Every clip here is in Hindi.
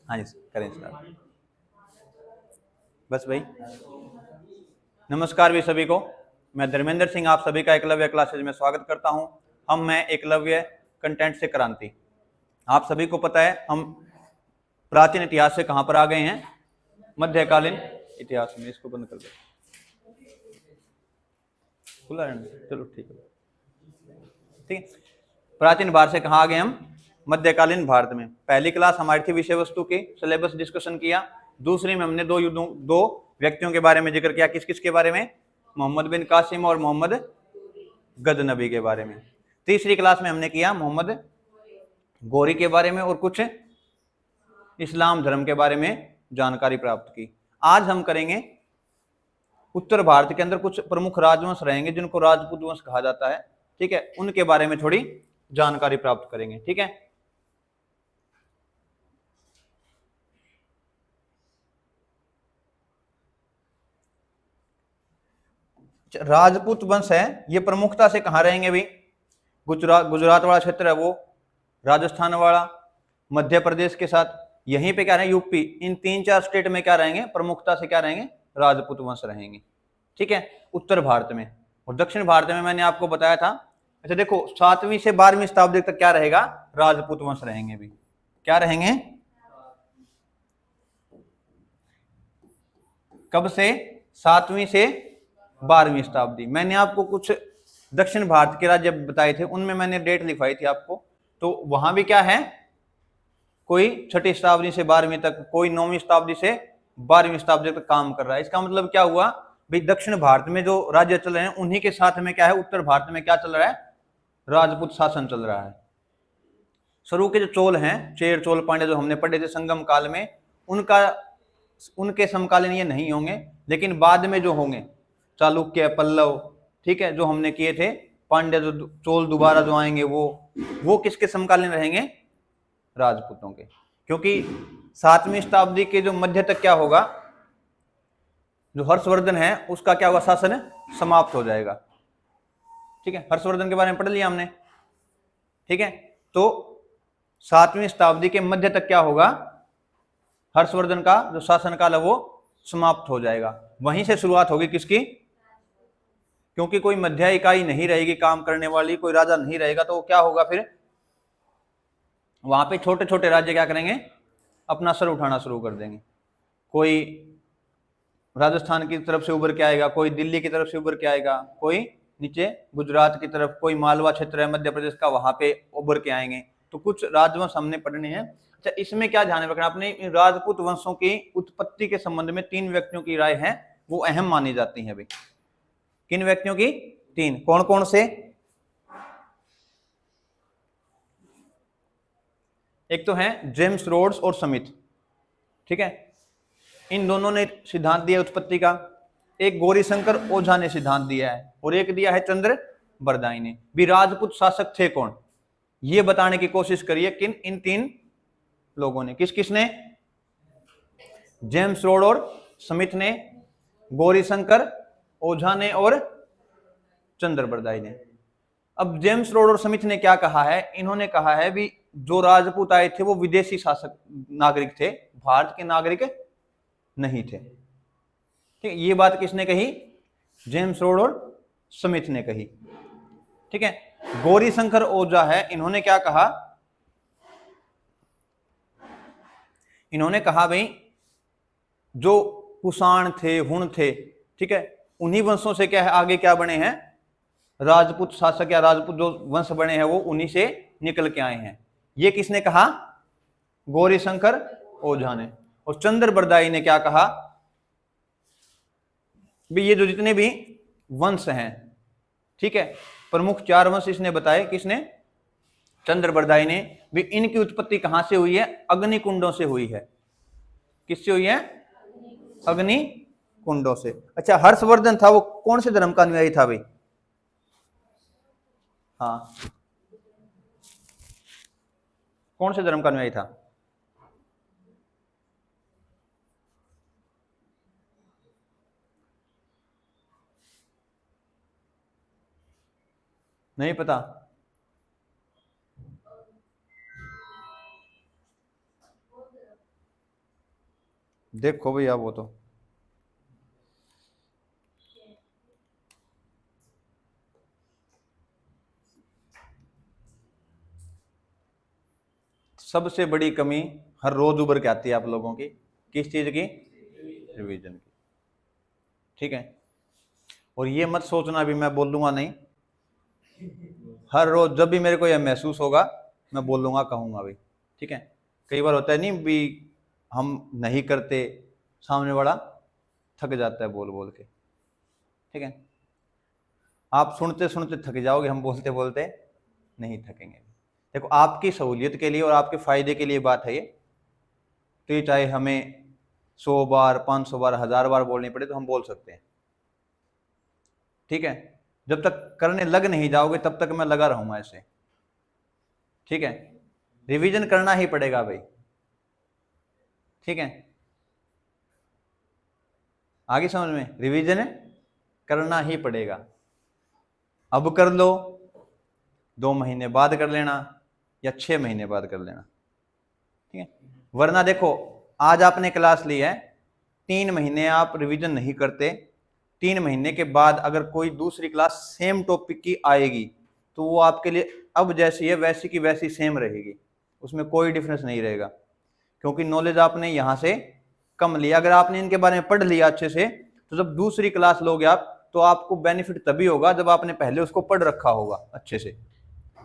हाँ जी, करें स्टार्ट। बस भाई, नमस्कार भी सभी को। मैं धर्मेंद्र सिंह आप सभी का एकलव्य क्लासेज में स्वागत करता हूं। मैं एकलव्य कंटेंट से क्रांति। आप सभी को पता है हम प्राचीन इतिहास से कहां पर आ गए हैं, मध्यकालीन इतिहास में। इसको बंद कर दो, खुला रहने दो। चलो ठीक है, ठीक है। प्राचीन भारत से कहां आ गए हम, मध्यकालीन भारत में। पहली क्लास हमारी थी विषय वस्तु की, सिलेबस डिस्कशन किया। दूसरी में हमने दो व्यक्तियों के बारे में जिक्र किया। किस किस के बारे में, मोहम्मद बिन कासिम और मोहम्मद गजनबी के बारे में। तीसरी क्लास में हमने किया मोहम्मद गौरी के बारे में और कुछ इस्लाम धर्म के बारे में जानकारी प्राप्त की। आज हम करेंगे उत्तर भारत के अंदर कुछ प्रमुख राजवंश रहेंगे जिनको राजपूत वंश कहा जाता है, ठीक है। उनके बारे में थोड़ी जानकारी प्राप्त करेंगे, ठीक है। राजपूत वंश है, ये प्रमुखता से कहां रहेंगे भी, गुजरात वाला क्षेत्र है वो, राजस्थान वाला, मध्य प्रदेश के साथ यहीं पे क्या रहेंगे, यूपी। इन 3-4 स्टेट में क्या रहेंगे, प्रमुखता से क्या रहेंगे, राजपूत वंश रहेंगे, ठीक है, उत्तर भारत में। और दक्षिण भारत में मैंने आपको बताया था। अच्छा देखो, 7वीं से 12वीं शताब्दी तक क्या रहेगा, राजपूत वंश रहेंगे भी। क्या रहेंगे, कब से, 7वीं से 12वीं शताब्दी। मैंने आपको कुछ दक्षिण भारत के राज्य बताए थे, उनमें मैंने डेट लिखवाई थी आपको। तो वहां भी क्या है, कोई 6ठी शताब्दी से 12वीं तक, कोई 9वीं शताब्दी से 12वीं शताब्दी तक काम कर रहा है। इसका मतलब क्या हुआ भाई, दक्षिण भारत में जो राज्य चल रहे हैं उन्हीं के साथ में क्या है, उत्तर भारत में क्या चल रहा है, राजपूत शासन चल रहा है। शुरू के जो चोल हैं, चेर चोल पांड्य जो हमने पढ़े थे संगम काल में, उनके समकालीन ये नहीं होंगे, लेकिन बाद में जो होंगे चालुक्य, पल्लव, ठीक है, जो हमने किए थे, पांड्य जो चोल दोबारा जो आएंगे वो किसके समकालीन रहेंगे, राजपूतों के। क्योंकि 7वीं शताब्दी के जो मध्य तक क्या होगा, जो हर्षवर्धन है उसका क्या होगा, शासन समाप्त हो जाएगा, ठीक है। हर्षवर्धन के बारे में पढ़ लिया हमने, ठीक है। तो 7वीं शताब्दी के मध्य तक क्या होगा, हर्षवर्धन का जो शासन काल है वो समाप्त हो जाएगा। वहीं से शुरुआत होगी किसकी, क्योंकि कोई मध्य इकाई नहीं रहेगी काम करने वाली, कोई राजा नहीं रहेगा, तो क्या होगा फिर, वहां पे छोटे छोटे राज्य क्या करेंगे, अपना सर उठाना शुरू कर देंगे। कोई राजस्थान की तरफ से उभर के आएगा, कोई दिल्ली की तरफ से उभर के आएगा, कोई नीचे गुजरात की तरफ, कोई मालवा क्षेत्र है मध्य प्रदेश का, वहां पे उभर के आएंगे। तो कुछ राजवंश हमने पढ़ने हैं। अच्छा, इसमें क्या ध्यान रखना, अपने राजपूत वंशों की उत्पत्ति के संबंध में 3 व्यक्तियों की राय है, वो अहम मानी जाती है भाई। किन व्यक्तियों की, 3। कौन कौन से, एक तो है जेम्स रोड्स और स्मिथ, ठीक है, इन दोनों ने सिद्धांत दिया उत्पत्ति का। एक गौरीशंकर ओझा ने सिद्धांत दिया है, और एक दिया है चंद्र बरदाई ने। भी राजपूत शासक थे कौन, ये बताने की कोशिश करिए। किन, इन 3 लोगों ने, किस किस ने, जेम्स रोड और स्मिथ ने, गौरीशंकर ओझा ने और चंद्र बरदाई ने। अब जेम्स रोड और स्मिथ ने क्या कहा है, इन्होंने कहा है भी जो राजपूत आए थे वो विदेशी शासक नागरिक थे, भारत के नागरिक नहीं थे, ठीक है। ये बात किसने कही, जेम्स रोड और स्मिथ ने कही, ठीक है। गौरीशंकर ओझा है, इन्होंने क्या कहा, इन्होंने कहा भाई जो कुषाण थे, हुण थे, ठीक है, उन्हीं वंशों से क्या है आगे क्या बने हैं, राजपूत शासक या राजपूत जो वंश बने हैं वो उन्हीं से निकल के आए हैं। ये किसने कहा, गौरीशंकर ओझा ने। और चंद्र बरदाई ने क्या कहा, भी ये जो जितने भी वंश हैं, ठीक है, प्रमुख 4 वंश इसने बताए, किसने, चंद्र बरदाई ने, भी इनकी उत्पत्ति कहां से हुई है, अग्नि कुंडों से हुई है। किससे हुई है, अग्नि कुंडों से। अच्छा, हर्षवर्धन था वो कौन से धर्म का अनुयायी था भाई, हाँ, कौन से धर्म का अनुयायी था, नहीं पता, देखो भैया वो तो सबसे बड़ी कमी हर रोज उभर के आती है आप लोगों की, किस चीज की? रिवीजन की। ठीक है, और ये मत सोचना भी मैं बोलूंगा नहीं, हर रोज जब भी मेरे को यह महसूस होगा मैं बोलूंगा, कहूंगा भी। ठीक है, कई बार होता है नहीं भी हम नहीं करते, सामने वाला थक जाता है बोल बोल के। ठीक है, आप सुनते सुनते थक जाओगे, हम बोलते बोलते नहीं थकेंगे। देखो आपकी सहूलियत के लिए और आपके फायदे के लिए बात है ये, तो ये चाहे हमें 100 बार 500 बार 1000 बार बोलनी पड़े तो हम बोल सकते हैं। ठीक है, जब तक करने लग नहीं जाओगे तब तक मैं लगा रहूंगा ऐसे। ठीक है, रिवीजन करना ही पड़ेगा भाई। ठीक है, आगे समझ में, रिवीजन करना ही पड़ेगा। अब कर लो, 2 महीने बाद कर लेना, या 6 महीने बाद कर लेना। ठीक है, वरना देखो आज आपने क्लास ली है, 3 महीने आप रिवीजन नहीं करते, 3 महीने के बाद अगर कोई दूसरी क्लास सेम टॉपिक की आएगी तो वो आपके लिए अब जैसी है वैसी की वैसी सेम रहेगी, उसमें कोई डिफरेंस नहीं रहेगा, क्योंकि नॉलेज आपने यहां से कम लिया। अगर आपने इनके बारे में पढ़ लिया अच्छे से तो जब दूसरी क्लास लोगे आप तो आपको बेनिफिट तभी होगा जब आपने पहले उसको पढ़ रखा होगा अच्छे से,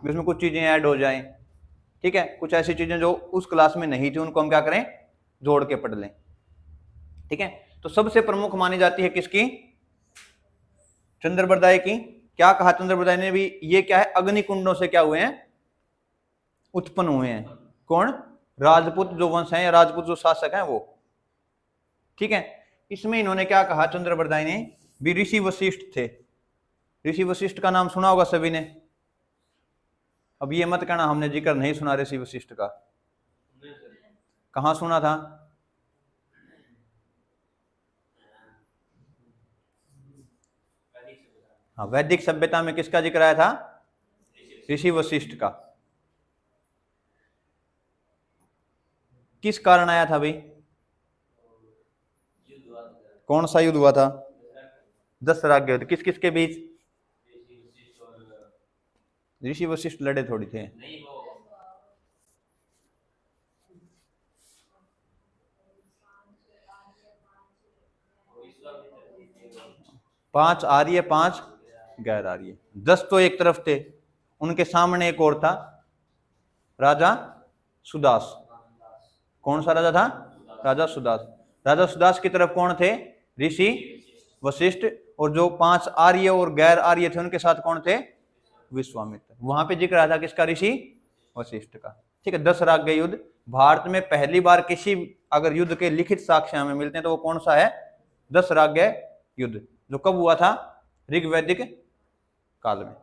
उसमें कुछ चीजें ऐड हो जाएं। ठीक है, कुछ ऐसी चीजें जो उस क्लास में नहीं थी उनको हम क्या करें, जोड़ के पढ़ लें। ठीक है, तो सबसे प्रमुख मानी जाती है किसकी? चंद्रबरदाई की। क्या कहा चंद्रबरदाई ने भी? ये क्या है, अग्निकुंडों से क्या हुए हैं, उत्पन्न हुए हैं। कौन? राजपूत जो वंश है या राजपूत जो शासक हैं वो। ठीक है, इसमें इन्होंने क्या कहा चंद्रबरदाई ने भी, ऋषि वशिष्ठ थे। ऋषि वशिष्ठ का नाम सुना होगा सभी ने। अब ये मत कहना हमने जिक्र नहीं सुना ऋषि वशिष्ठ का, कहां सुना था? हाँ, वैदिक सभ्यता में किसका जिक्र आया था? ऋषि वशिष्ठ का। किस कारण आया था भाई? कौन सा युद्ध हुआ था? दशराग युद्ध। किस किस के बीच? ऋषि वशिष्ठ लड़े थोड़ी थे। पांच आर्य 5 गैर आर्य, 10 तो एक तरफ थे, उनके सामने एक और था, राजा सुदास। कौन सा राजा था? राजा सुदास। राजा सुदास की तरफ कौन थे? ऋषि वशिष्ठ। और जो 5 आर्य और गैर आर्य थे उनके साथ कौन थे? विश्वामित्र। वहां पे जिक्र आया था किसका? ऋषि वशिष्ठ का। ठीक है, दशराग युद्ध भारत में पहली बार किसी अगर युद्ध के लिखित साक्ष्य हमें मिलते हैं तो वो कौन सा है? दशराग युद्ध, जो कब हुआ था? ऋग्वैदिक काल में।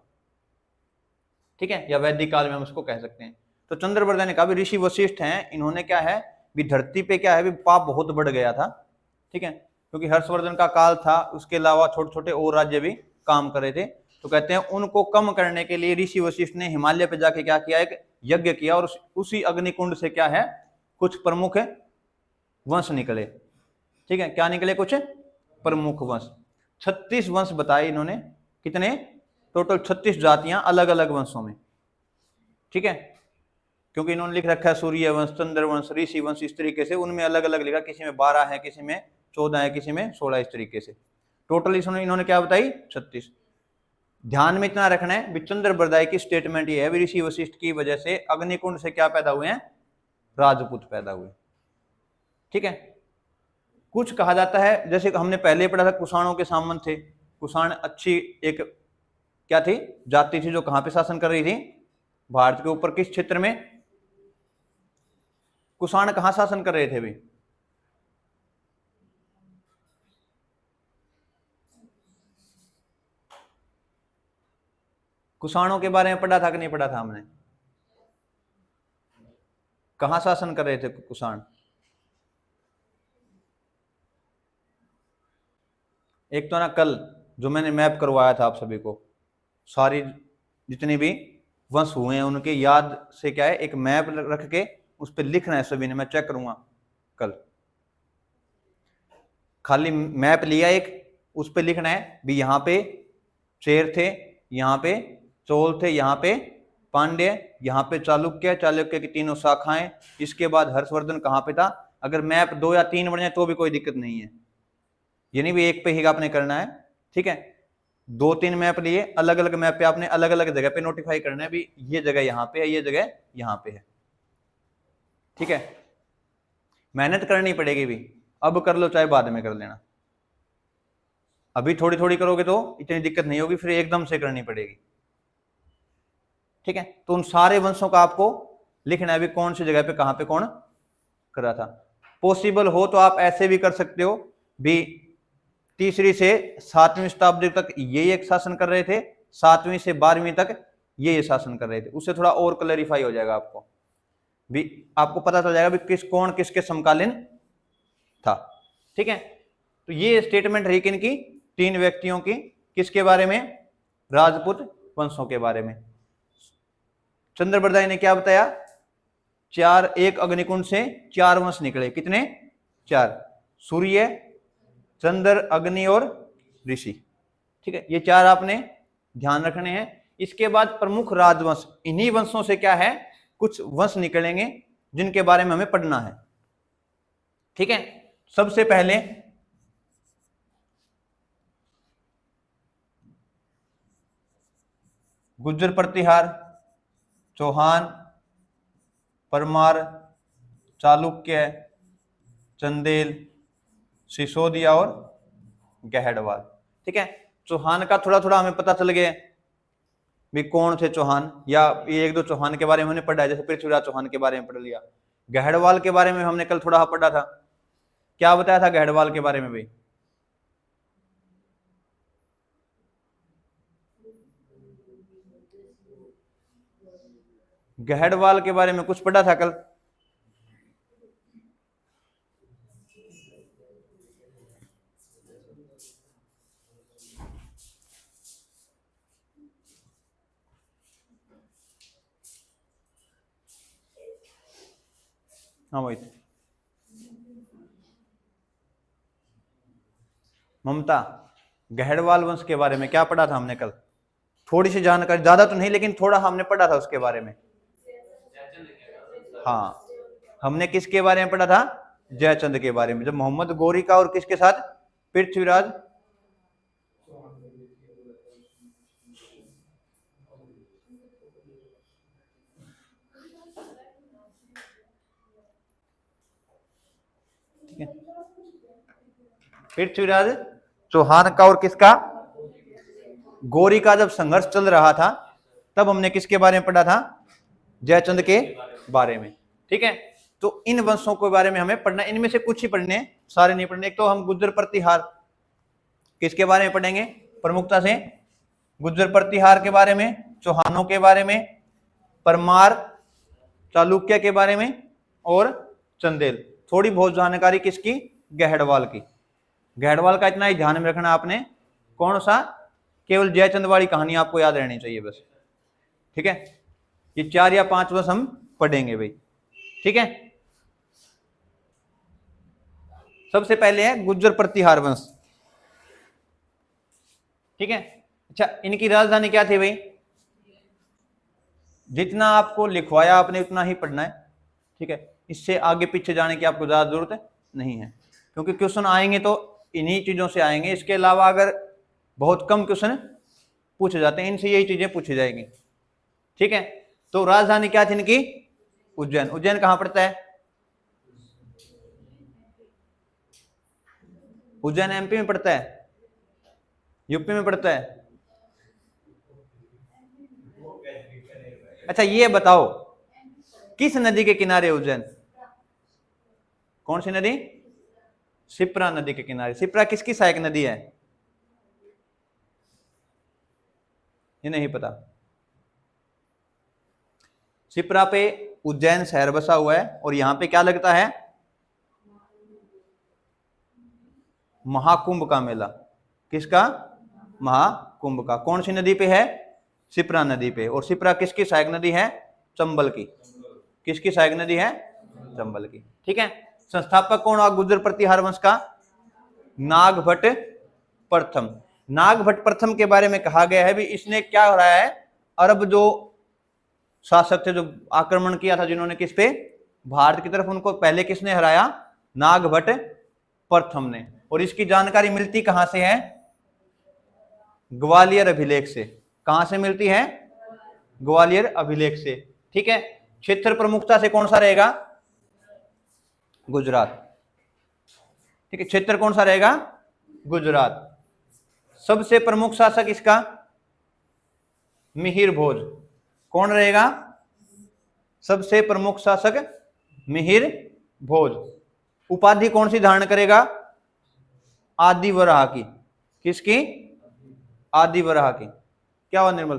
ठीक है, या वैदिक काल में हम उसको कह सकते हैं। तो चंद्रबरदाई ने कहा भी ऋषि वशिष्ठ हैं, इन्होंने क्या है भी धरती पे क्या है भी पाप बहुत बढ़ गया था। ठीक है, क्योंकि हर्षवर्धन का काल था, उसके अलावा छोटे छोटे और राज्य भी काम कर रहे थे। तो कहते हैं उनको कम करने के लिए ऋषि वशिष्ठ ने हिमालय पे जाके क्या किया, एक यज्ञ किया, और उसी अग्निकुंड से क्या है कुछ प्रमुख वंश निकले। ठीक है, क्या निकले? कुछ प्रमुख वंश। 36 वंश बताए इन्होंने। कितने? टोटल 36 जातियां अलग अलग वंशों में। ठीक है, क्योंकि इन्होंने लिख रखा है सूर्य वंश, चंद्र वंश, ऋषि वंश, इस तरीके से उनमें अलग अलग लिखा, किसी में 12 है, किसी में 14 है, किसी में 16, इस तरीके से टोटल इन्होंने क्या बताई? 36। ध्यान में इतना रखना है भी चंद्रबरदाई की स्टेटमेंट ये है, ऋषि वशिष्ठ की वजह से अग्निकुंड से क्या पैदा हुए हैं? राजपूत पैदा हुए। ठीक है, कुछ कहा जाता है, जैसे हमने पहले पढ़ा था कुषाणों के सामंत थे। कुषाण अच्छी एक क्या थी? जाति थी, जो कहां पे शासन कर रही थी? भारत के ऊपर। किस क्षेत्र में? कुषाण कहां शासन कर रहे थे भी? कुषाणों के बारे में पढ़ा था कि नहीं पढ़ा था हमने? कहां शासन कर रहे थे कुषाण? एक तो ना कल जो मैंने मैप करवाया था आप सभी को, सारी जितने भी वंश हुए हैं उनके याद से क्या है एक मैप रख के उस पर लिखना है सभी ने, मैं चेक करूंगा कल। खाली मैप लिया एक, उस पे लिखना है भी यहाँ पे चेर थे, यहाँ पे चोल थे, यहाँ पे पांड्य, यहाँ पे चालुक्य, चालुक्य की तीनों शाखाएं, इसके बाद हर्षवर्धन कहाँ पे था। अगर मैप 2 या 3 बन जाए तो भी कोई दिक्कत नहीं है, यानी भी एक पे ही आपने करना है। ठीक है, 2-3 मैप लिए, अलग अलग मैप पे आपने अलग अलग जगह पे नोटिफाई करना है भी ये जगह यहाँ पे है, ये जगह यहाँ पे है। ठीक है, मेहनत करनी पड़ेगी भी, अब कर लो चाहे बाद में कर लेना, अभी थोड़ी थोड़ी करोगे तो इतनी दिक्कत नहीं होगी, फिर एकदम से करनी पड़ेगी। ठीक है, तो उन सारे वंशों का आपको लिखना है भी कौन सी जगह पे कहां पे कौन कर रहा था। पॉसिबल हो तो आप ऐसे भी कर सकते हो भी 3री से 7वीं शताब्दी तक ये एक शासन कर रहे थे, 7वीं से 12वीं तक ये शासन कर रहे थे, उससे थोड़ा और क्लैरिफाई हो जाएगा आपको भी, आपको पता चल जाएगा भी कौन किसके समकालीन था। ठीक है, तो ये स्टेटमेंट रही किनकी, 3 व्यक्तियों की, किसके बारे में, राजपूत वंशों के बारे में। चंद्रबरदाई ने क्या बताया, 1 अग्निकुंड से 4 वंश निकले, कितने, 4, सूर्य, चंद्र, अग्नि और ऋषि। ठीक है, ये 4 आपने ध्यान रखने हैं। इसके बाद प्रमुख राजवंश, इन्हीं वंशों से क्या है, कुछ वंश निकलेंगे जिनके बारे में हमें पढ़ना है। ठीक है, सबसे पहले गुर्जर प्रतिहार, चौहान, परमार, चालुक्य, चंदेल, सिसोदिया और गहड़वाल। ठीक है, चौहान का थोड़ा थोड़ा हमें पता चल गया भी कौन थे चौहान, या 1-2 चौहान के बारे में हमने पढ़ा है, जैसे पृथ्वीराज चौहान के बारे में पढ़ लिया। गहड़वाल के बारे में हमने कल थोड़ा पढ़ा था, क्या बताया था गहड़वाल के बारे में भाई, गहड़वाल के बारे में कुछ पढ़ा था कल, हाँ भाई ममता, गहड़वाल वंश के बारे में क्या पढ़ा था हमने कल, थोड़ी सी जानकारी, ज्यादा तो नहीं लेकिन थोड़ा हमने पढ़ा था उसके बारे में। हाँ, हमने किसके बारे में पढ़ा था, जयचंद के बारे में, जब मोहम्मद गोरी का और किसके साथ, पृथ्वीराज पृथ्वीराज चौहान का और किसका, गोरी का जब संघर्ष चल रहा था तब हमने किसके बारे में पढ़ा था, जयचंद के बारे में। ठीक है, तो इन वंशों के बारे में हमें पढ़ना, इनमें से कुछ ही पढ़ने, सारे नहीं पढ़ने। एक तो हम गुर्जर प्रतिहार किसके बारे में पढ़ेंगे, प्रमुखता से गुर्जर प्रतिहार के बारे में, चौहानों के बारे में, परमार चालुक्य के बारे में और चंदेल। थोड़ी बहुत जानकारी किसकी, गहड़वाल की। गहड़वाल का इतना ही ध्यान में रखना आपने, कौन सा, केवल जयचंद वाली कहानी आपको याद रहनी चाहिए बस। ठीक है, ये 4 या 5 वर्ष हम पढ़ेंगे भाई। ठीक है, सबसे पहले है गुर्जर प्रतिहार वंश। ठीक है, अच्छा इनकी राजधानी क्या थी भाई, जितना आपको लिखवाया आपने उतना ही पढ़ना है। ठीक है, इससे आगे पीछे जाने की आपको ज्यादा जरूरत नहीं है, क्योंकि क्वेश्चन आएंगे तो इन्हीं चीजों से आएंगे। इसके अलावा अगर बहुत कम क्वेश्चन पूछे जाते हैं, इनसे यही चीजें पूछी जाएंगी। ठीक है, तो राजधानी क्या थी इनकी, उज्जैन। उज्जैन कहां पड़ता है, उज्जैन एमपी में पड़ता है, यूपी में पड़ता है। अच्छा ये बताओ किस नदी के किनारे उज्जैन, कौन सी नदी, शिप्रा नदी के किनारे। शिप्रा किसकी सहायक नदी है, ये नहीं पता। शिप्रा पे उज्जैन शहर बसा हुआ है और यहां पे क्या लगता है, महाकुंभ का मेला। किसका, महाकुंभ का। कौन सी नदी पे है, शिप्रा नदी पे। और शिप्रा किसकी सहायक नदी है, चंबल की। किसकी सहायक नदी है, चंबल की। ठीक है, संस्थापक कौन हुआ गुर्जर प्रतिहार वंश का, नागभट्ट प्रथम। नागभट्ट प्रथम के बारे में कहा गया है भी इसने क्या हो रहा है, अरब जो शासक थे जो आक्रमण किया था जिन्होंने किस पे, भारत की तरफ, उनको पहले किसने हराया, नागभट्ट प्रथम ने। और इसकी जानकारी मिलती कहां से है, ग्वालियर अभिलेख से। कहां से मिलती है, ग्वालियर अभिलेख से। ठीक है, क्षेत्र प्रमुखता से कौन सा रहेगा, गुजरात। ठीक है, क्षेत्र कौन सा रहेगा, गुजरात। सबसे प्रमुख शासक इसका मिहिर भोज। कौन रहेगा, सबसे प्रमुख शासक मिहिर भोज। उपाधि कौन सी धारण करेगा, आदि वराह की। किसकी, आदि वराह की। क्या हुआ निर्मल,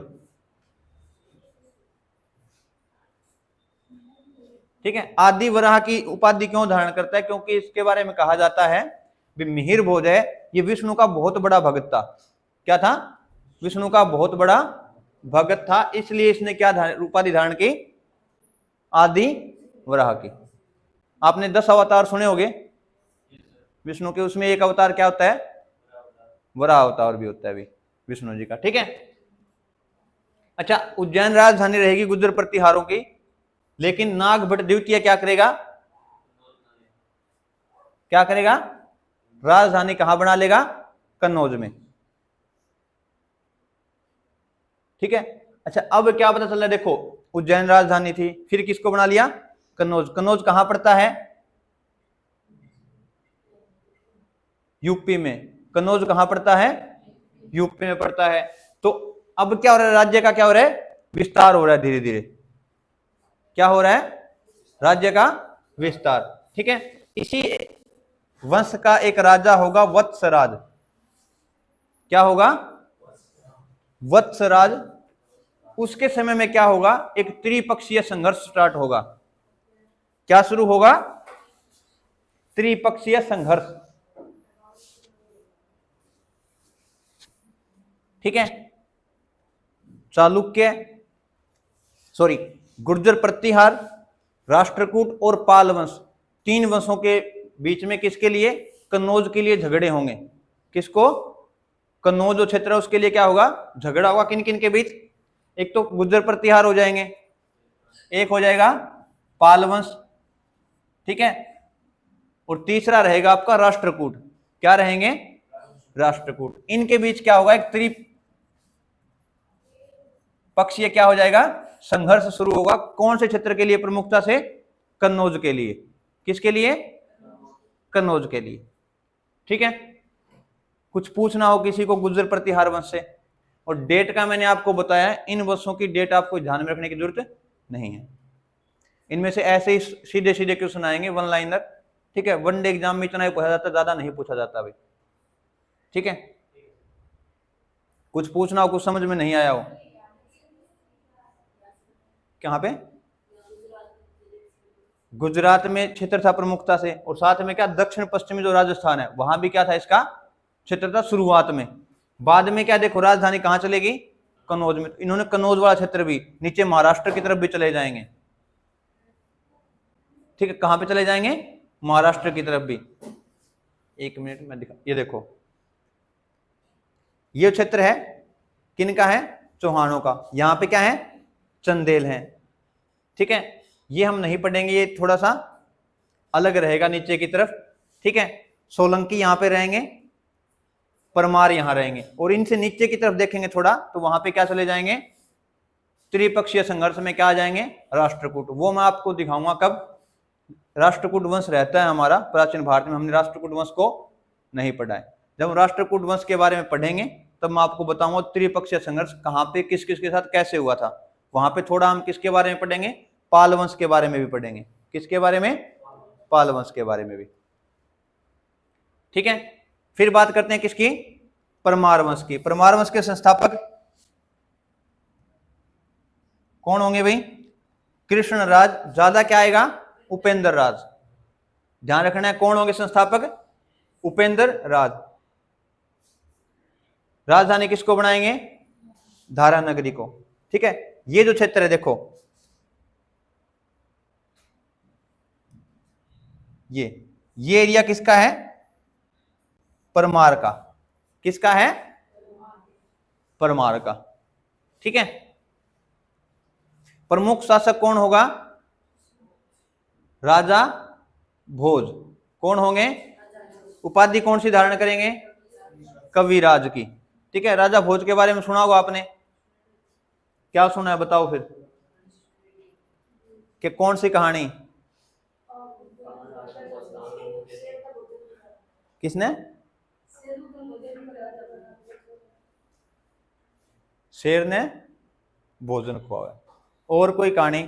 ठीक है, आदि वराह की उपाधि क्यों धारण करता है, क्योंकि इसके बारे में कहा जाता है भी मिहिर भोज है, ये विष्णु का बहुत बड़ा भगत था। क्या था, विष्णु का बहुत बड़ा भगत था, इसलिए इसने क्या उपाधि धारण की, आदि वराह की। आपने 10 अवतार सुने होंगे विष्णु के, उसमें एक अवतार क्या होता है, वराह अवतार भी होता है भी विष्णु जी का। ठीक है, अच्छा, उज्जैन राजधानी रहेगी गुर्जर प्रतिहारों की, लेकिन नागभट्ट द्वितीय क्या करेगा, क्या करेगा, राजधानी कहां बना लेगा, कन्नौज में। ठीक है, अच्छा, अब क्या पता चल रहा है, देखो उज्जैन राजधानी थी, फिर किसको बना लिया, कन्नौज। कन्नौज कहां पड़ता है, यूपी में। कन्नौज कहां पड़ता है, यूपी में पड़ता है। तो अब क्या हो रहा है, राज्य का क्या हो रहा है, विस्तार हो रहा है धीरे धीरे। क्या हो रहा है, राज्य का विस्तार। ठीक है, इसी वंश का एक राजा होगा वत्सराज। क्या होगा, वत्सराज। उसके समय में क्या होगा, एक त्रिपक्षीय संघर्ष स्टार्ट होगा। क्या शुरू होगा, त्रिपक्षीय संघर्ष। ठीक है, चालुक्य, सॉरी, गुर्जर प्रतिहार, राष्ट्रकूट और पाल वंश, 3 वंशों के बीच में किसके लिए, कन्नौज के लिए झगड़े होंगे। किसको, कन्नौज जो क्षेत्र है उसके लिए क्या होगा, झगड़ा होगा। किन किन के बीच, एक तो गुर्जर प्रतिहार हो जाएंगे, एक हो जाएगा पाल वंश, ठीक है, और तीसरा रहेगा आपका राष्ट्रकूट। क्या रहेंगे, राष्ट्रकूट। इनके बीच क्या होगा, एक त्रिपक्षीय क्या हो जाएगा, संघर्ष शुरू होगा। कौन से क्षेत्र के लिए प्रमुखता से, कन्नौज के लिए। किसके लिए, कन्नौज के लिए। ठीक है, कुछ पूछना हो किसी को गुर्जर प्रतिहार वंश से, और डेट का मैंने आपको बताया, इन वर्षों की डेट आपको ध्यान में रखने की जरूरत नहीं है। इनमें से ऐसे ही सीधे सीधे क्वेश्चन आएंगे, वन लाइनर। ठीक है, वनडे एग्जाम में इतना ही पूछा जाता है, ज्यादा नहीं पूछा जाता भाई। ठीक है, कुछ पूछना हो, कुछ समझ में नहीं आया हो, कहां पे, गुजरात में क्षेत्र था प्रमुखता से, और साथ में क्या दक्षिण पश्चिमी जो राजस्थान है वहां भी क्या था, इसका क्षेत्र था शुरुआत में। बाद में क्या देखो, राजधानी कहां चलेगी, कन्नौज में। इन्होंने कन्नौज वाला क्षेत्र भी, नीचे महाराष्ट्र की तरफ भी चले जाएंगे। ठीक है, कहां पे चले जाएंगे, महाराष्ट्र की तरफ भी। एक मिनट में दिखा, ये देखो, ये क्षेत्र है किनका है, चौहानों का। यहां पे क्या है, चंदेल है। ठीक है, ये हम नहीं पढ़ेंगे, ये थोड़ा सा अलग रहेगा नीचे की तरफ। ठीक है, सोलंकी यहां पे रहेंगे, परमार यहां रहेंगे, और इनसे नीचे की तरफ देखेंगे थोड़ा तो वहां पे क्या चले जाएंगे, त्रिपक्षीय संघर्ष में क्या आ जाएंगे, राष्ट्रकूट। वो मैं आपको दिखाऊंगा कब, राष्ट्रकूट वंश रहता है हमारा प्राचीन भारत में, हमने राष्ट्रकूट वंश को नहीं पढ़ा है। जब हम राष्ट्रकूट वंश के बारे में पढ़ेंगे तब मैं आपको बताऊंगा त्रिपक्षीय संघर्ष कहां पे किस किस के साथ कैसे हुआ था। वहां पे थोड़ा हम किसके बारे में पढ़ेंगे, पाल वंश के बारे में भी पढ़ेंगे। किसके बारे में, पाल वंश के बारे में भी। ठीक है, फिर बात करते हैं किसकी, परमार वंश की। परमार वंश के संस्थापक कौन होंगे भाई, कृष्ण राज, ज्यादा क्या आएगा, उपेंद्र राज। ध्यान रखना है, कौन होंगे संस्थापक, उपेंद्र राज। राजधानी किसको बनाएंगे, धारा नगरी को। ठीक है, ये जो क्षेत्र है देखो, ये एरिया किसका है, परमार का। किसका है? परमार का। ठीक है। प्रमुख शासक कौन होगा? राजा भोज। कौन होंगे? उपाधि कौन सी धारण करेंगे? कविराज की। ठीक है। राजा भोज के बारे में सुना होगा आपने, क्या सुना है बताओ फिर, कि कौन सी कहानी? किसने? शेर ने भोजन खुआया। और कोई कहानी?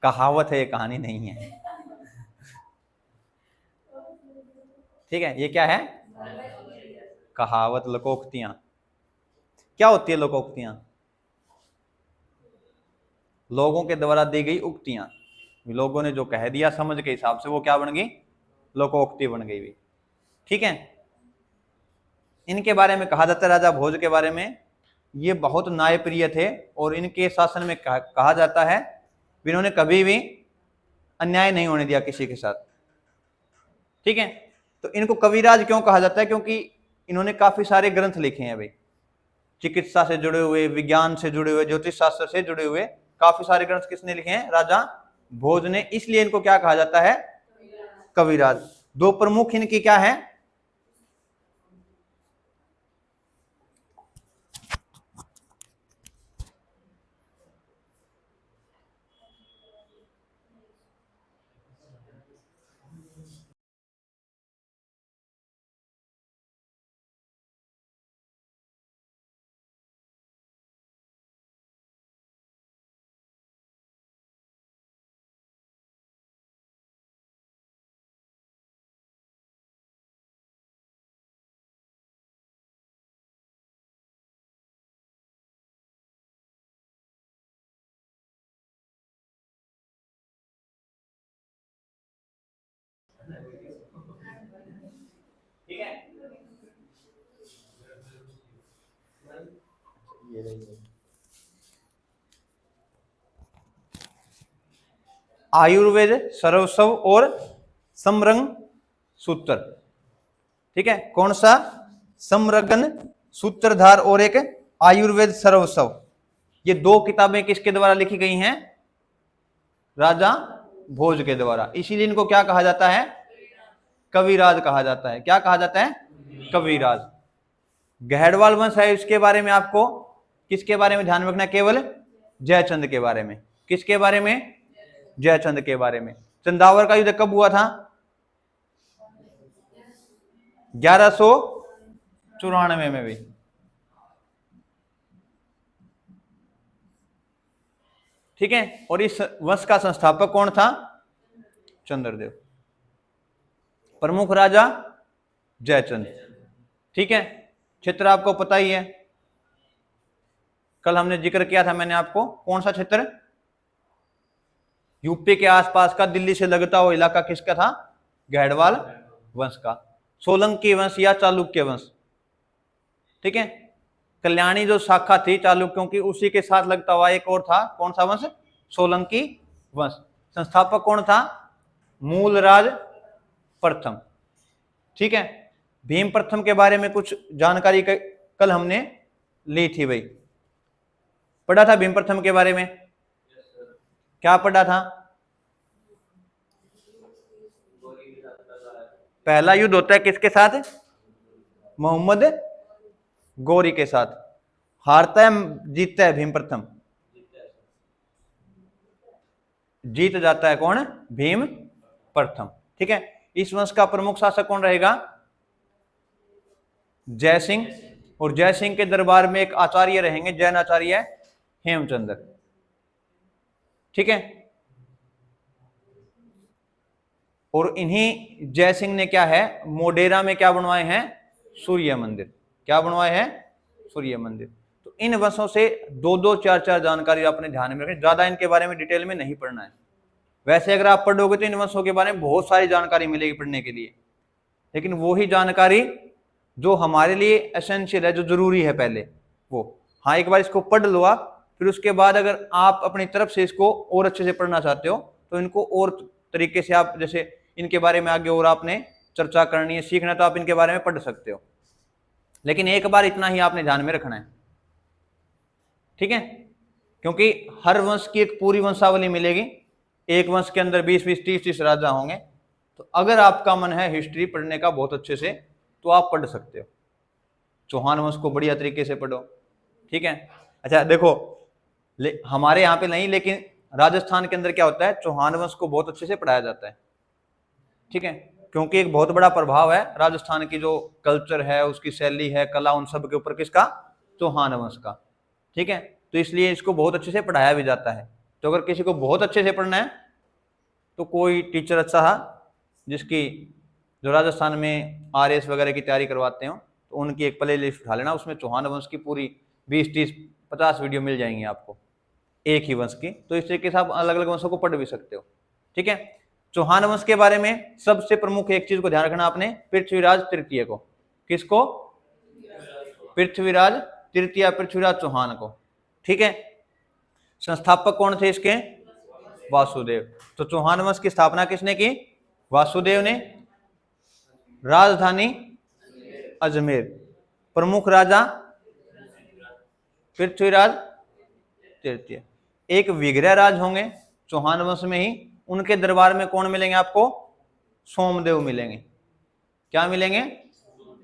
कहावत है, ये कहानी नहीं है। ठीक है। ये क्या है? कहावत, लोकोक्तियां। क्या होती है लोकोक्तियां? लोगों के द्वारा दी गई उक्तियां। लोगों ने जो कह दिया समझ के हिसाब से, वो क्या बन गई? लोकोक्ति बन गई भी। ठीक है। इनके बारे में कहा जाता है, राजा भोज के बारे में, ये बहुत न्यायप्रिय थे और इनके शासन में कहा जाता है इन्होंने कभी भी अन्याय नहीं होने दिया किसी के साथ। ठीक है। तो इनको कविराज क्यों कहा जाता है? क्योंकि इन्होंने काफी सारे ग्रंथ लिखे हैं भाई, चिकित्सा से जुड़े हुए, विज्ञान से जुड़े हुए, ज्योतिष शास्त्र से जुड़े हुए काफी सारे ग्रंथ किसने लिखे हैं? राजा भोज ने। इसलिए इनको क्या कहा जाता है? कविराज। दो प्रमुख इनकी क्या है? ठीक है। आयुर्वेद सर्वस्व और समरंग सूत्र। ठीक है। कौन सा? समरगन सूत्रधार और एक आयुर्वेद सर्वस्व। ये दो किताबें किसके द्वारा लिखी गई हैं? राजा भोज के द्वारा। इसीलिए इनको क्या कहा जाता है? कविराज कहा जाता है। क्या कहा जाता है? कविराज। गहड़वाल वंश है, इसके बारे में आपको किसके बारे में ध्यान रखना? केवल जयचंद के बारे में। किसके बारे में? जयचंद के बारे में। चंदावर का युद्ध कब हुआ था? 1194 में भी। ठीक है। और इस वंश का संस्थापक कौन था? चंद्रदेव। प्रमुख राजा जयचंद। ठीक है। क्षेत्र आपको पता ही है, कल हमने जिक्र किया था मैंने आपको। कौन सा क्षेत्र? यूपी के आसपास का, दिल्ली से लगता हुआ इलाका किसका था? गहड़वाल वंश का। सोलंकी वंश या चालुक्य वंश। ठीक है। कल्याणी जो शाखा थी चालुक्यों की, उसी के साथ लगता हुआ एक और था। कौन सा वंश? सोलंकी वंश। संस्थापक कौन था? मूलराज प्रथम। ठीक है। भीम प्रथम के बारे में कुछ जानकारी कल हमने ली थी भाई, पढ़ा था भीम प्रथम के बारे में। क्या पढ़ा था? पहला युद्ध होता है किसके साथ? मोहम्मद गौरी के साथ। हारता है जीतता है भीम प्रथम? जीत जाता है कौन? भीम प्रथम। ठीक है। इस वंश का प्रमुख शासक कौन रहेगा? जयसिंह। और जयसिंह के दरबार में एक आचार्य रहेंगे, जैन आचार्य हेमचंद्र। ठीक है। और इन्हीं जयसिंह ने क्या है, मोडेरा में क्या बनवाए हैं? सूर्य मंदिर। क्या बनवाए हैं? सूर्य मंदिर। तो इन वंशों से दो दो चार चार जानकारी अपने ध्यान में रखें, ज्यादा इनके बारे में डिटेल में नहीं पढ़ना है। वैसे अगर आप पढ़ोगे तो इन वंशों के बारे में बहुत सारी जानकारी मिलेगी पढ़ने के लिए, लेकिन वही जानकारी जो हमारे लिए एसेंशियल है, जो जरूरी है पहले वो। हाँ, एक बार इसको पढ़ लो आप, फिर उसके बाद अगर आप अपनी तरफ से इसको और अच्छे से पढ़ना चाहते हो तो इनको और तरीके से आप, जैसे इनके बारे में आगे और आपने चर्चा करनी है, सीखना, तो आप इनके बारे में पढ़ सकते हो। लेकिन एक बार इतना ही आपने ध्यान में रखना है, ठीक है, क्योंकि हर वंश की एक पूरी वंशावली मिलेगी, एक वंश के अंदर 20-20, 30-30 राजा होंगे। तो अगर आपका मन है हिस्ट्री पढ़ने का बहुत अच्छे से, तो आप पढ़ सकते हो, चौहान वंश को बढ़िया तरीके से पढ़ो, ठीक है। अच्छा देखो, हमारे यहाँ पे नहीं, लेकिन राजस्थान के अंदर क्या होता है, चौहान वंश को बहुत अच्छे से पढ़ाया जाता है, ठीक है, क्योंकि एक बहुत बड़ा प्रभाव है राजस्थान की जो कल्चर है, उसकी शैली है, कला, उन सब के ऊपर किसका, चौहान वंश का, ठीक है। तो इसलिए इसको बहुत अच्छे से पढ़ाया भी जाता है। तो अगर किसी को बहुत अच्छे से पढ़ना है तो कोई टीचर अच्छा है जिसकी, जो राजस्थान में RS वगैरह की तैयारी करवाते हो, तो उनकी एक प्ले लिस्ट उठा लेना, उसमें चौहान वंश की पूरी 20-30-50 वीडियो मिल जाएंगी आपको, एक ही वंश की। तो इस तरीके से आप अलग अलग वंशों को पढ़ भी सकते हो, ठीक है। चौहान वंश के बारे में सबसे प्रमुख एक चीज को ध्यान रखना आपने, पृथ्वीराज तृतीय को। किसको? पृथ्वीराज तृतीय, पृथ्वीराज चौहान को, ठीक है। संस्थापक कौन थे इसके? वासुदेव। तो चौहान वंश की स्थापना किसने की? वासुदेव ने। राजधानी अजमेर। प्रमुख राजा पृथ्वीराज तृतीय। एक विग्रह राज होंगे चौहान वंश में ही, उनके दरबार में कौन मिलेंगे आपको? सोमदेव मिलेंगे। क्या मिलेंगे?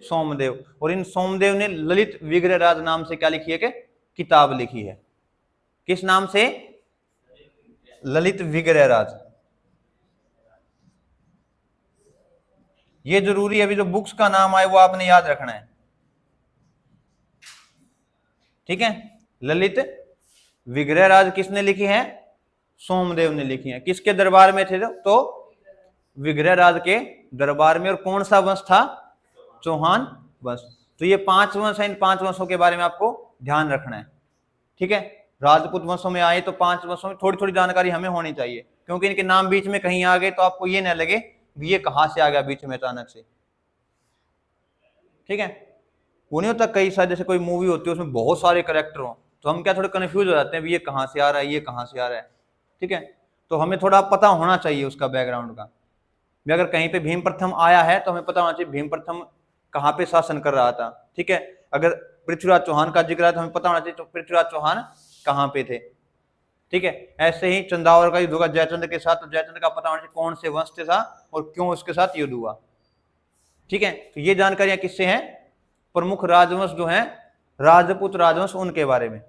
सोमदेव। और इन सोमदेव ने ललित विग्रह राज नाम से क्या लिखी है कि किताब लिखी है। किस नाम से? ललित विग्रह राज। ये जरूरी है, अभी जो बुक्स का नाम आए वो आपने याद रखना है, ठीक है। ललित विग्रह राज किसने लिखी है? सोमदेव ने लिखी है। किसके दरबार में थे? तो विग्रह राज के दरबार में। और कौन सा वंश था? चौहान वंश। तो ये 5 वंश है, इन 5 वंशों के बारे में आपको ध्यान रखना है, ठीक है। राजपूत वंशों में आए तो 5 वंशों में थोड़ी थोड़ी जानकारी हमें होनी चाहिए, क्योंकि इनके नाम बीच में कहीं आ गए तो आपको ये न लगे ये कहां से आ गया बीच में अचानक से, ठीक है। वो नहीं होता कई सारे, जैसे कोई मूवी होती है उसमें बहुत सारे कैरेक्टर हो, तो हम क्या थोड़े कंफ्यूज हो जाते हैं, ये कहां से आ रहा है, ये कहां से आ रहा है, ठीक है। तो हमें थोड़ा पता होना चाहिए उसका बैकग्राउंड का। भी अगर कहीं पे भीम प्रथम आया है तो हमें पता होना चाहिए भीम प्रथम कहाँ पे शासन कर रहा था, ठीक है। अगर पृथ्वीराज चौहान का जिक्र है तो हमें पता होना चाहिए तो पृथ्वीराज चौहान कहाँ पे थे, ठीक है। ऐसे ही चंदावर का युद्ध हुआ जयचंद्र के साथ, तो जयचंद्र का पता होना चाहिए कौन से वंश से था और क्यों उसके साथ युद्ध हुआ, ठीक है। तो ये जानकारियां किससे हैं? प्रमुख राजवंश जो हैं, राजपूत राजवंश, उनके बारे में,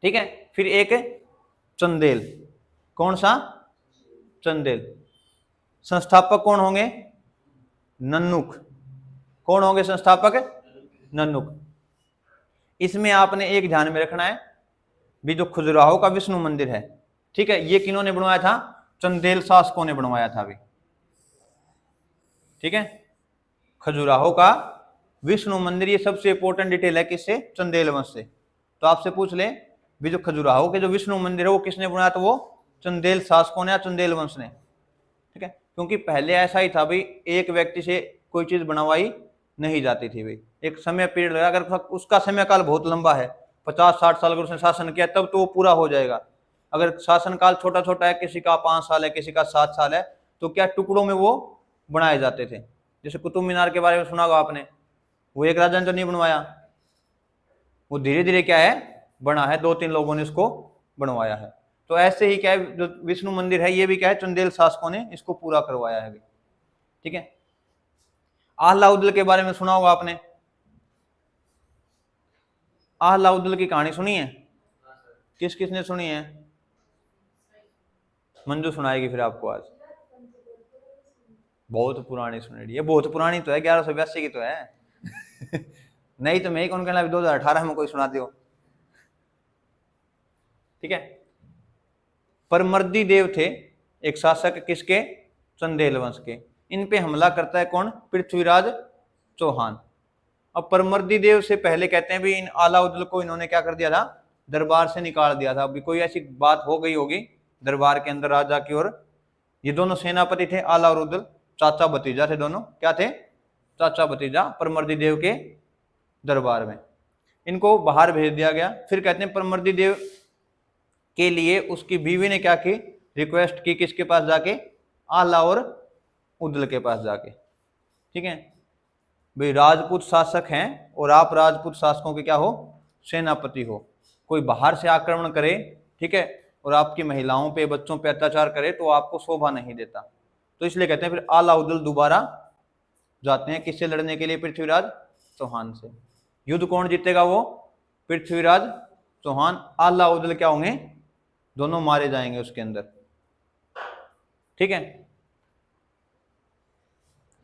ठीक है। फिर एक चंदेल। कौन सा? चंदेल। संस्थापक कौन होंगे? नन्नुक। कौन होंगे संस्थापक? नन्नुक। इसमें आपने एक ध्यान में रखना है, भी जो खजुराहो का विष्णु मंदिर है, ठीक है, ये किन्होंने बनवाया था? चंदेल शासकों ने बनवाया था अभी, ठीक है। खजुराहो का विष्णु मंदिर, ये सबसे इंपॉर्टेंट डिटेल है, किससे? चंदेल वंश से। तो आपसे पूछ ले भी जो खजुराहो के जो विष्णु मंदिर है वो किसने बनाया था? वो चंदेल शासकों ने या चंदेल वंश ने, ठीक है। क्योंकि पहले ऐसा ही था भाई, एक व्यक्ति से कोई चीज बनवाई नहीं जाती थी भाई, एक समय पीरियड लगा। अगर उसका समय काल बहुत लंबा है, 50-60 साल अगर उसने शासन किया तब तो वो पूरा हो जाएगा। अगर शासन काल छोटा छोटा है, किसी का 5 साल है, किसी का 7 साल है, तो क्या टुकड़ों में वो बनाए जाते थे। जैसे कुतुब मीनार के बारे में सुना होगा आपने, वो एक राजा ने तो नहीं बनवाया, वो धीरे धीरे क्या है बना है, 2-3 लोगों ने इसको बनवाया है। तो ऐसे ही क्या है, जो विष्णु मंदिर है ये भी क्या है, चंदेल शासकों ने इसको पूरा करवाया है, ठीक है। आलाउद्दीन के बारे में सुना होगा आपने। आलाउद्दीन की कहानी सुनी है? किस किसने सुनी है? मंजू सुनाएगी फिर आपको आज। बहुत पुरानी सुनेगी, ये बहुत पुरानी तो है, 1182 की तो है नहीं तो मैं कौन कहना 2018 में कोई सुनाती हो, ठीक है। परमर्दी देव थे एक शासक, किसके? चंदेल वंश के। इन पे हमला करता है कौन? पृथ्वीराज चौहान। अब परमर्दी देव से पहले कहते हैं भी इन आलाउद्दीन को इन्होंने क्या कर दिया था? दरबार से निकाल दिया था। अभी कोई ऐसी बात हो गई होगी दरबार के अंदर राजा की, और ये दोनों सेनापति थे, आला और उदल, चाचा भतीजा थे दोनों। क्या थे? चाचा भतीजा, परमर्दी देव के दरबार में। इनको बाहर भेज दिया गया। फिर कहते हैं परमर्दी देव के लिए उसकी बीवी ने क्या की? रिक्वेस्ट की किसके पास जाके, आला और उदल के पास जाके। ठीक है भाई, राजपूत शासक हैं और आप राजपूत शासकों के क्या हो, सेनापति हो। कोई बाहर से आक्रमण करे, ठीक है, और आपकी महिलाओं पे बच्चों पे अत्याचार करे तो आपको शोभा नहीं देता। तो इसलिए कहते हैं फिर आला उदल दोबारा जाते हैं किससे लड़ने के लिए, पृथ्वीराज चौहान से। युद्ध कौन जीतेगा, वो पृथ्वीराज चौहान। आला उदल क्या होंगे, दोनों मारे जाएंगे उसके अंदर। ठीक है,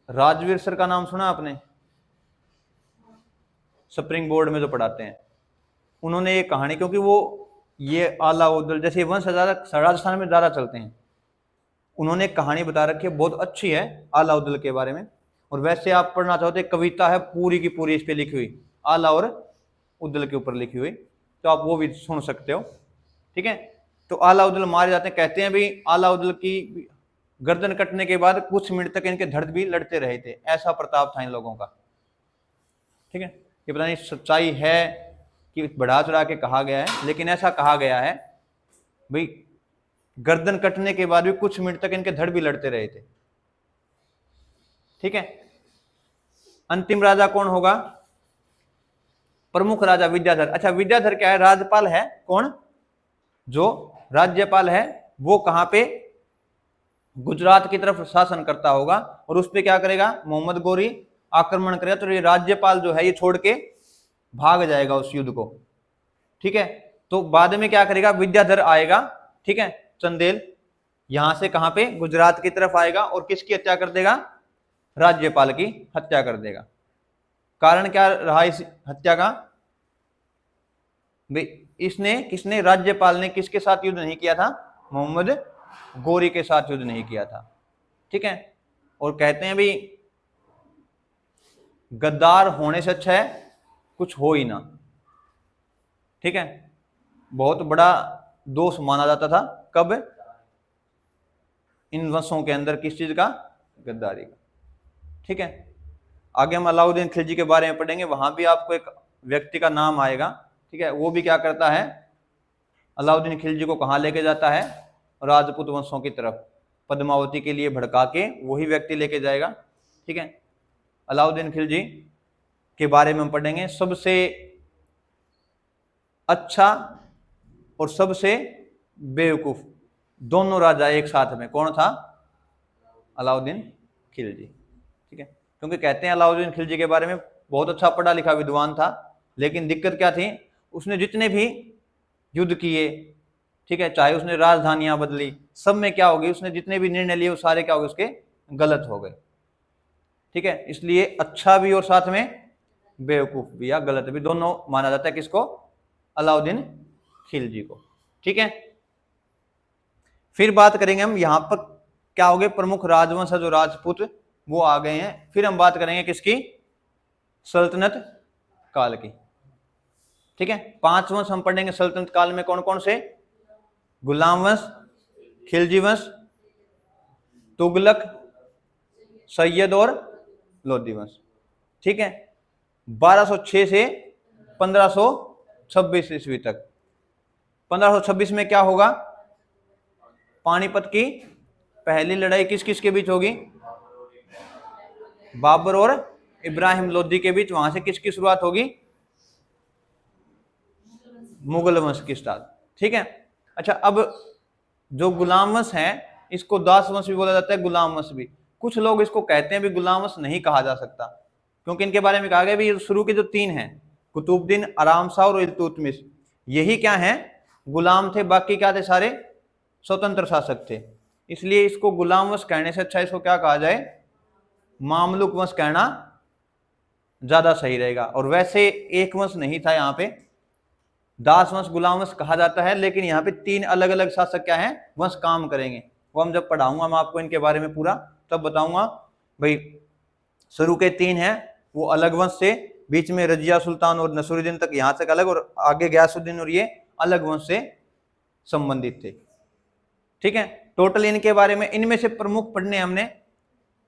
राजवीर सर का नाम सुना आपने, स्प्रिंग बोर्ड में जो पढ़ाते हैं, उन्होंने ये कहानी, क्योंकि वो ये आला उदल जैसे वंश राजस्थान में ज्यादा चलते हैं, उन्होंने एक कहानी बता रखी है, बहुत अच्छी है आला उदल के बारे में। और वैसे आप पढ़ना चाहते, कविता है पूरी की पूरी इस पे लिखी हुई, आला और उदल के ऊपर लिखी हुई, तो आप वो भी सुन सकते हो। ठीक है, तो आला उदल मारे जाते हैं। कहते हैं भी आला उदल की गर्दन कटने के बाद कुछ मिनट तक इनके धड़ भी लड़ते रहे थे, ऐसा प्रताप था इन लोगों का। ठीक है, ये पता नहीं सच्चाई है कि बढ़ा चढ़ा के कहा गया है, लेकिन ऐसा कहा गया है भाई, गर्दन कटने के बाद भी कुछ मिनट तक इनके धड़ भी लड़ते रहे थे। ठीक है, अंतिम राजा कौन होगा, प्रमुख राजा विद्याधर। अच्छा, विद्याधर क्या है, राज्यपाल है। कौन, जो राज्यपाल है वो कहां पे, गुजरात की तरफ शासन करता होगा, और उस पे क्या करेगा, मोहम्मद गोरी आक्रमण करेगा, तो ये राज्यपाल जो है ये छोड़ के भाग जाएगा उस युद्ध को। ठीक है, तो बाद में क्या करेगा, विद्याधर आएगा, ठीक है, चंदेल यहां से कहां पे, गुजरात की तरफ आएगा, और किसकी हत्या कर देगा, राज्यपाल की हत्या कर देगा। कारण क्या रहा इस हत्या का, इसने किसने, राज्यपाल ने किसके साथ युद्ध नहीं किया था, मोहम्मद गोरी के साथ युद्ध नहीं किया था। ठीक है, और कहते हैं भी गद्दार होने से अच्छा है कुछ हो ही ना। ठीक है, बहुत बड़ा दोष माना जाता था कब, इन वंशों के अंदर, किस चीज का, गद्दारी का। ठीक है, आगे हम अलाउद्दीन खिलजी के बारे में पढ़ेंगे, वहां भी आपको एक व्यक्ति का नाम आएगा। ठीक है, वो भी क्या करता है, अलाउद्दीन खिलजी को कहां लेके जाता है, राजपूत वंशों की तरफ, पद्मावती के लिए भड़का के वही व्यक्ति लेके जाएगा। ठीक है, अलाउद्दीन खिलजी के बारे में हम पढ़ेंगे। सबसे अच्छा और सबसे बेवकूफ दोनों राजा एक साथ में, कौन था, अलाउद्दीन खिलजी। ठीक है, क्योंकि कहते हैं अलाउद्दीन खिलजी के बारे में बहुत अच्छा पढ़ा लिखा विद्वान था, लेकिन दिक्कत क्या थी, उसने जितने भी युद्ध किए, ठीक है, चाहे उसने राजधानियां बदली, सब में क्या हो गई, उसने जितने भी निर्णय लिए वो सारे क्या हो गए, उसके गलत हो गए। ठीक है, इसलिए अच्छा भी और साथ में बेवकूफ भी या गलत भी, दोनों माना जाता है किसको, अलाउद्दीन खिलजी को। ठीक है, फिर बात करेंगे हम यहां पर क्या हो गए, प्रमुख राजवंश जो राजपूत वो आ गए हैं। फिर हम बात करेंगे किसकी, सल्तनत काल की। ठीक है, 5 वंश हम पढ़ेंगे सल्तनत काल में, कौन कौन से, गुलाम वंश, खिलजी वंश, तुगलक, सैयद और लोधी वंश। ठीक है, 1206 से 1526 ईस्वी तक। 1526 में क्या होगा, पानीपत की पहली लड़ाई किस किस के बीच होगी, बाबर और इब्राहिम लोधी के बीच। वहां से किसकी शुरुआत होगी, मुगल वंश की स्टार्ट। ठीक है, अच्छा, अब जो गुलाम वंश है इसको दास वंश भी बोला जाता है, गुलाम वंश भी। कुछ लोग इसको कहते हैं भी गुलाम वंश नहीं कहा जा सकता, क्योंकि इनके बारे में कहा गया भी शुरू के जो 3 हैं, कुतुबुद्दीन, आराम शाह और इल्तुतमिश, यही क्या हैं, गुलाम थे, बाकी क्या थे, सारे स्वतंत्र शासक थे। इसलिए इसको गुलाम वंश कहने से अच्छा इसको क्या कहा जाए, मामलुक वंश कहना ज्यादा सही रहेगा। और वैसे एक वंश नहीं था, यहाँ पे दास वंश, गुलाम वंश कहा जाता है, लेकिन यहाँ पे 3 अलग अलग शासक क्या हैं, वंश काम करेंगे। वो हम जब पढ़ाऊंगा मैं आपको इनके बारे में पूरा, तब बताऊंगा भाई। शुरू के 3 हैं वो अलग वंश से, बीच में रजिया सुल्तान और नसरुद्दीन तक यहाँ तक अलग, और आगे गयासुद्दीन और ये अलग वंश से संबंधित थे। ठीक है, टोटल इनके बारे में, इनमें से प्रमुख पढ़ने हमने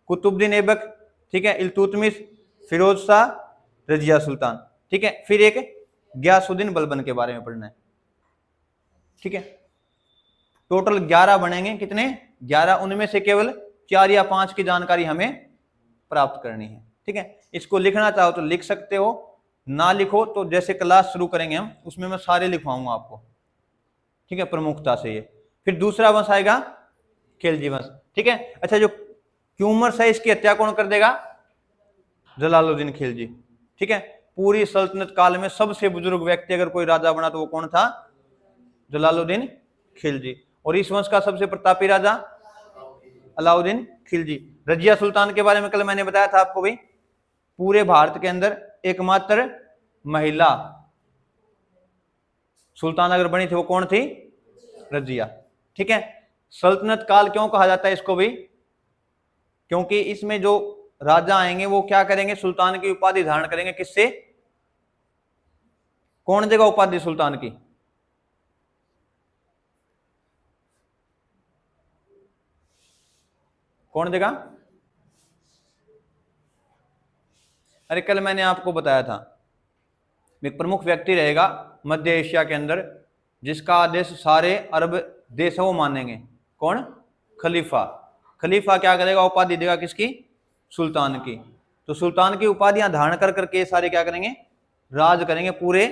कुतुबुद्दीन ऐबक, ठीक है, इल्तुतमिश, फिरोज शाह, रजिया सुल्तान। ठीक है, फिर एक गयासुद्दीन बलबन के बारे में पढ़ना है। ठीक है, टोटल 11 बनेंगे, कितने 11, उनमें से केवल 4 या 5 की जानकारी हमें प्राप्त करनी है। ठीक है, इसको लिखना चाहो तो लिख सकते हो, ना लिखो तो जैसे क्लास शुरू करेंगे हम उसमें मैं सारे लिखवाऊंगा आपको। ठीक है, प्रमुखता से ये। फिर दूसरा वंश आएगा खिलजी वंश। ठीक है, अच्छा जो क्यूमर्स है इसकी हत्या कौन कर देगा? जलालुद्दीन खिलजी। ठीक है, पूरी सल्तनत काल में सबसे बुजुर्ग व्यक्ति अगर कोई राजा बना तो वो कौन था? जलालुद्दीन खिलजी। और इस वंश का सबसे प्रतापी राजा अलाउद्दीन खिलजी। रजिया सुल्तान के बारे में कल मैंने बताया था आपको भाई, पूरे भारत के अंदर एकमात्र महिला सुल्तान अगर बनी थी वो कौन थी? रजिया। ठीक है, सल्तनत काल क्यों कहा जाता है इसको भी? क्योंकि इसमें जो राजा आएंगे वो क्या करेंगे? सुल्तान की उपाधि धारण करेंगे। किससे? कौन देगा उपाधि सुल्तान की? कौन देगा? अरे कल मैंने आपको बताया था, एक प्रमुख व्यक्ति रहेगा मध्य एशिया के अंदर जिसका आदेश सारे अरब देश वो मानेंगे। कौन? खलीफा। खलीफा क्या करेगा? उपाधि देगा किसकी? सुल्तान की। तो सुल्तान की उपाधियां धारण कर करके सारे क्या करेंगे? राज करेंगे पूरे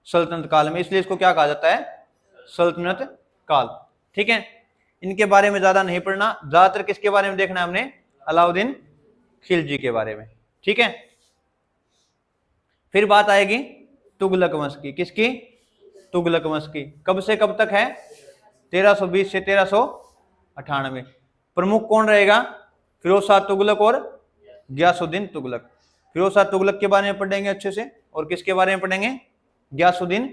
सल्तनत काल में। इसलिए इसको क्या कहा जाता है? सल्तनत काल। ठीक है, इनके बारे में ज्यादा नहीं पढ़ना, ज्यादातर किसके बारे में देखना है हमने? अलाउद्दीन खिलजी के बारे में। ठीक है, फिर बात आएगी तुगलक वंश की। किसकी? तुगलक वंश की। कब से कब तक है? 1320 से 1398। प्रमुख कौन रहेगा? फिरोज शाह तुगलक और गयासुद्दीन तुगलक। फिरोज शाह तुगलक के बारे में पढ़ेंगे अच्छे से, और किसके बारे में पढ़ेंगे? गयासुद्दीन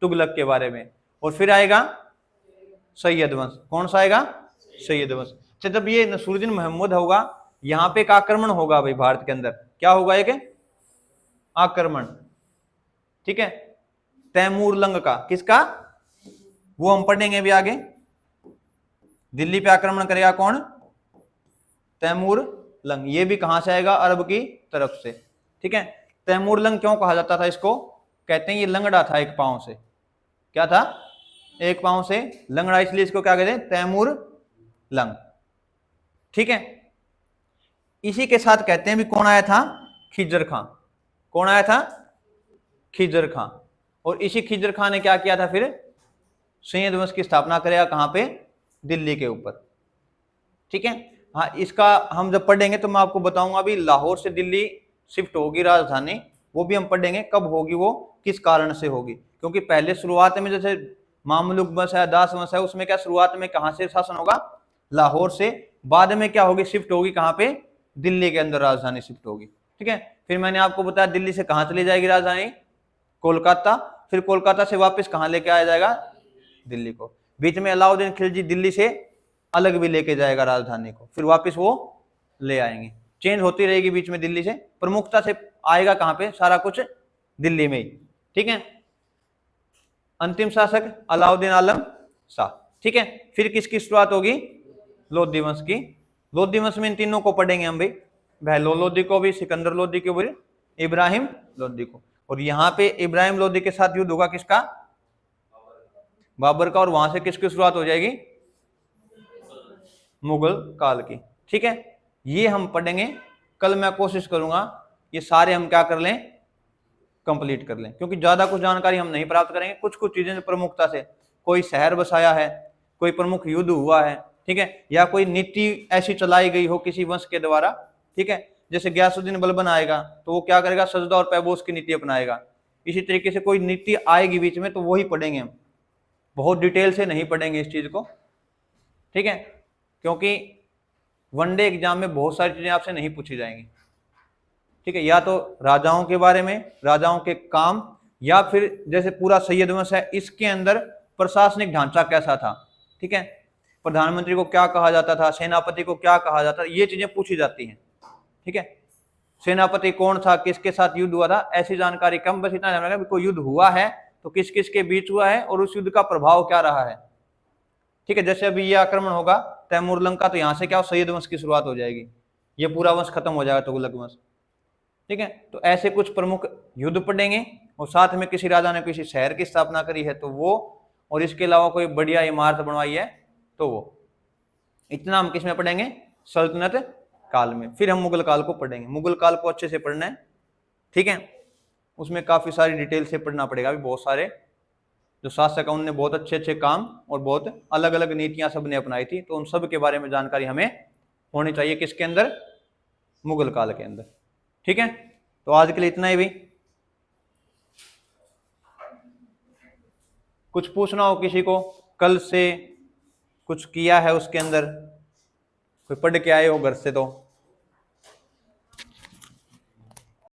तुगलक के बारे में। और फिर आएगा सैयद वंश। कौन सा आएगा? सैयद वंश। अच्छा, जब ये नसरुद्दीन मोहम्मद होगा, यहाँ पे एक आक्रमण होगा भाई भारत के अंदर। क्या होगा? एक आक्रमण। ठीक है, तैमूर लंग का। किसका? वो हम पढ़ेंगे अभी आगे। दिल्ली पे आक्रमण करेगा कौन? तैमूर लंग। ये भी कहां से आएगा? अरब की तरफ से। ठीक है, तैमूर लंग क्यों कहा जाता था इसको? कहते हैं ये लंगड़ा था एक पांव से। क्या था? एक पांव से लंगड़ा, इसलिए इसको क्या कहते हैं? तैमूर लंग। ठीक है, इसी के साथ कहते हैं भी कौन आया था? खिजर खां। कौन आया था? खिजर खां। और इसी खिजर खां ने क्या किया था? फिर सैयद वंश की स्थापना करेगा। कहां पे? दिल्ली के ऊपर। ठीक है, हाँ, इसका हम जब पढ़ेंगे तो मैं आपको बताऊंगा अभी लाहौर से दिल्ली शिफ्ट होगी राजधानी, वो भी हम पढ़ेंगे कब होगी, वो किस कारण से होगी। क्योंकि पहले शुरुआत में जैसे मामलुक वंश है, दास वंश है, उसमें क्या शुरुआत में कहां से शासन होगा? लाहौर से। बाद में क्या होगी? शिफ्ट होगी कहां पे? दिल्ली के अंदर राजधानी शिफ्ट होगी। ठीक है, फिर मैंने आपको बताया दिल्ली से कहां चली जाएगी राजधानी? कोलकाता। फिर कोलकाता से वापस कहां लेके आया जाएगा? दिल्ली को। बीच में अलाउद्दीन खिलजी दिल्ली से अलग भी लेके जाएगा राजधानी को, फिर वापस वो ले आएंगे। चेंज होती रहेगी बीच में दिल्ली से। प्रमुखता से आएगा कहां पे? सारा कुछ दिल्ली में ही। ठीक है, अंतिम शासक अलाउद्दीन आलम शाह। ठीक है, फिर किसकी शुरुआत होगी? लोधी वंश की। लोधी वंश में इन तीनों को पढ़ेंगे हम भी, बहलोल लोधी को भी, सिकंदर लोधी को भी, इब्राहिम लोधी को। और यहाँ पे इब्राहिम लोधी के साथ युद्ध होगा किसका? बाबर का। और वहां से किसकी शुरुआत हो जाएगी? मुगल काल की। ठीक है, ये हम पढ़ेंगे कल। मैं कोशिश करूंगा ये सारे हम क्या कर लें? कंप्लीट कर लें, क्योंकि ज्यादा कुछ जानकारी हम नहीं प्राप्त करेंगे। कुछ कुछ चीजें प्रमुखता से, कोई शहर बसाया है, कोई प्रमुख युद्ध हुआ है, ठीक है, या कोई नीति ऐसी चलाई गई हो किसी वंश के द्वारा। ठीक है, जैसे गयासुद्दीन बलबन आएगा तो वो क्या करेगा? सजदा और पैबोस की नीति अपनाएगा। इसी तरीके से कोई नीति आएगी बीच में तो वही पढ़ेंगे हम, बहुत डिटेल से नहीं पढ़ेंगे इस चीज को। ठीक है, क्योंकि वनडे एग्जाम में बहुत सारी चीजें आपसे नहीं पूछी जाएंगी। ठीक है, या तो राजाओं के बारे में, राजाओं के काम, या फिर जैसे पूरा सैयद वंश है इसके अंदर प्रशासनिक ढांचा कैसा था। ठीक है, प्रधानमंत्री को क्या कहा जाता था, सेनापति को क्या कहा जाता था, ये चीजें पूछी जाती हैं। ठीक है, सेनापति कौन था, किसके साथ युद्ध हुआ था, ऐसी जानकारी कम। बस इतना ध्यान रखना कोई युद्ध हुआ है तो किस किस के बीच हुआ है और उस युद्ध का प्रभाव क्या रहा है। ठीक है, जैसे अभी ये आक्रमण होगा तैमूर लंग का, तो यहाँ से क्या सैयद वंश की शुरुआत हो जाएगी, ये पूरा वंश खत्म हो जाएगा, तुगलक वंश। ठीक है, तो ऐसे कुछ प्रमुख युद्ध पढ़ेंगे, और साथ में किसी राजा ने किसी शहर की स्थापना करी है तो वो, और इसके अलावा कोई बढ़िया इमारत बनवाई है तो वो। इतना हम किस में पढ़ेंगे? सल्तनत काल में। फिर हम मुगल काल को पढ़ेंगे। मुगल काल को अच्छे से पढ़ना है, ठीक है। उसमें काफी सारी डिटेल से पढ़ना पड़ेगा। अभी बहुत सारे जो शासक है उनने बहुत अच्छे अच्छे काम और बहुत अलग अलग नीतियां सबने अपनाई थी, तो उन सब के बारे में जानकारी हमें होनी चाहिए किसके अंदर? मुगल काल के अंदर, ठीक है। तो आज के लिए इतना ही भी। कुछ पूछना हो किसी को, कल से कुछ किया है उसके अंदर, कोई पढ़ के आए हो घर से तो